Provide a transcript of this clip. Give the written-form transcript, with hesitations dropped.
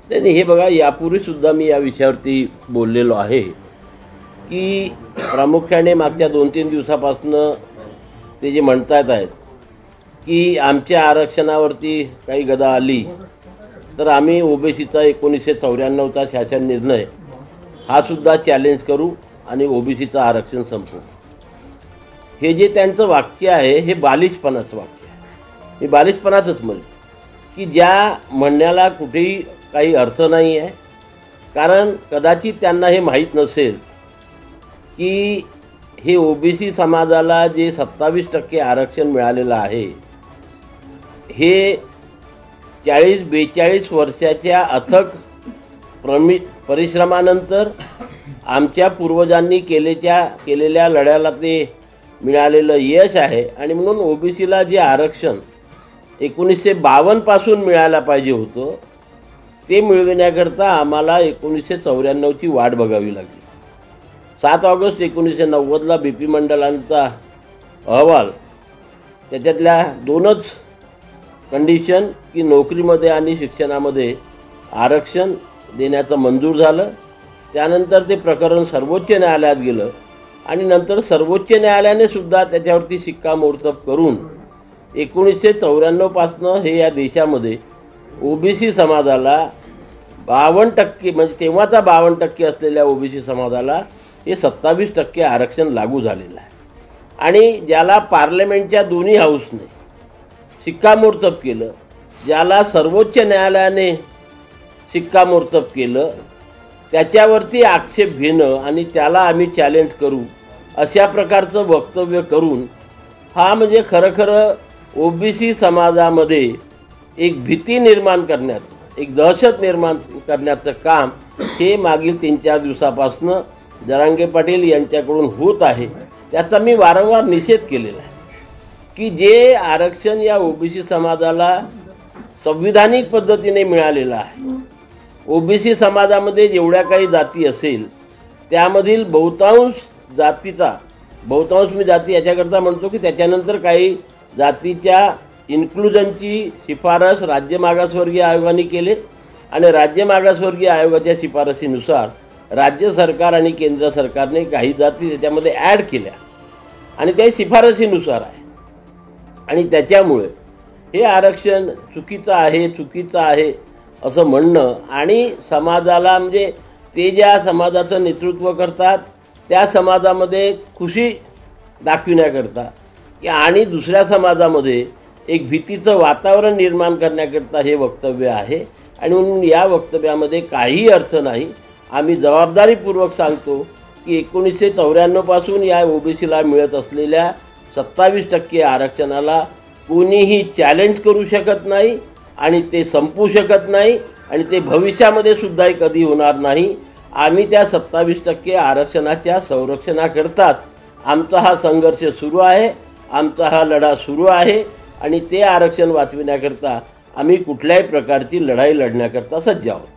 नाही नाही, हे बघा, यापूर्वीसुद्धा मी या विषयावरती बोललेलो आहे की प्रामुख्याने मागच्या 2-3 दिवसापासून ते जे म्हणतात आहेत की आमच्या आरक्षणावरती काही गदा आली तर आम्ही ओबीसीचा 1994चा शासन निर्णय हा सुद्धा चॅलेंज करू आणि ओबीसीचं आरक्षण संपवू. हे जे त्यांचं वाक्य आहे हे बालिशपणाचं वाक्य आहे. मी बालिशपणाचंच म्हणेन की ज्या म्हणण्याला कुठेही काही अर्थ नाही आहे. कारण कदाचित त्यांना हे माहीत नसेल की हे ओबीसी समाजाला जे 27% आरक्षण मिळालेलं आहे हे 40-42 वर्षाच्या अथक परिश्रमानंतर आमच्या पूर्वजांनी केलेल्या लढ्याला ते मिळालेलं यश आहे. आणि म्हणून ओबीसीला जे आरक्षण 1952 पासून मिळायला पाहिजे होतं ते मिळविण्याकरता आम्हाला 1994ची वाट बघावी लागली. 7 ऑगस्ट 1990ला BP मंडलांचा अहवाल, त्याच्यातल्या 2च कंडिशन की नोकरीमध्ये आणि शिक्षणामध्ये आरक्षण देण्याचं मंजूर झालं. त्यानंतर ते प्रकरण सर्वोच्च न्यायालयात गेलं आणि नंतर सर्वोच्च न्यायालयाने सुद्धा त्याच्यावरती शिक्कामोर्तब करून 1994 पासनं हे या देशामध्ये ओबीसी समाजाला 52%, म्हणजे तेव्हाचा 52% असलेल्या ओबीसी समाजाला हे 27% आरक्षण लागू झालेलं आहे. आणि ज्याला पार्लमेंटच्या दोन्ही हाऊसने शिक्कामोर्तब केलं, ज्याला सर्वोच्च न्यायालयाने शिक्कामोर्तब केलं, त्याच्यावरती आक्षेप घेणं आणि त्याला आम्ही चॅलेंज करू अशा प्रकारचं वक्तव्य करून हा म्हणजे खरं ओबीसी समाजामध्ये एक भीती निर्माण करण्याचं, एक दहशत निर्माण करण्याचं काम हे मागील 3-4 दिवसापासून जरांगे पाटील यांच्याकडून होत आहे. त्याचा मी वारंवार निषेध केलेला आहे की जे आरक्षण या ओबीसी समाजाला संविधानिक पद्धतीने मिळालेलं आहे, ओबीसी समाजामध्ये जेवढ्या काही जाती असेल त्यामधील बहुतांश मी जाती याच्याकरता म्हणतो की त्याच्यानंतर काही जातीच्या इन्क्लुजनची शिफारस राज्य मागासवर्गीय आयोगाने केले आणि राज्य मागासवर्गीय आयोगाच्या शिफारसीनुसार राज्य सरकार आणि केंद्र सरकारने काही जाती त्याच्यामध्ये ॲड केल्या आणि त्या शिफारसीनुसार आहे. आणि त्याच्यामुळे हे आरक्षण चुकीचं आहे असं म्हणणं आणि समाजाला, म्हणजे ते ज्या समाजाचं नेतृत्व करतात त्या समाजामध्ये खुशी दाखविण्याकरता की आणि दुसऱ्या समाजामध्ये एक भीतीचं वातावरण निर्माण करण्याकरता हे वक्तव्य आहे. आणि म्हणून या वक्तव्यामध्ये काहीही अर्थ नाही. आम्ही जबाबदारीपूर्वक सांगतो की 1994 पासून या ओबीसीला मिळत असलेल्या 27% आरक्षणाला कोणीही चॅलेंज करू शकत नाही आणि ते संपू शकत नाही आणि ते भविष्यामध्ये सुद्धा कधी होणार नाही. आम्ही त्या 27% आरक्षणाच्या संरक्षणाकरताच आमचा हा संघर्ष सुरू आहे, आमचा हा लढा सुरू आहे आणि ते आरक्षण वाचविण्याकरता आम्ही कुठल्याही प्रकारची लढाई लढण्याकरता सज्ज आहोत.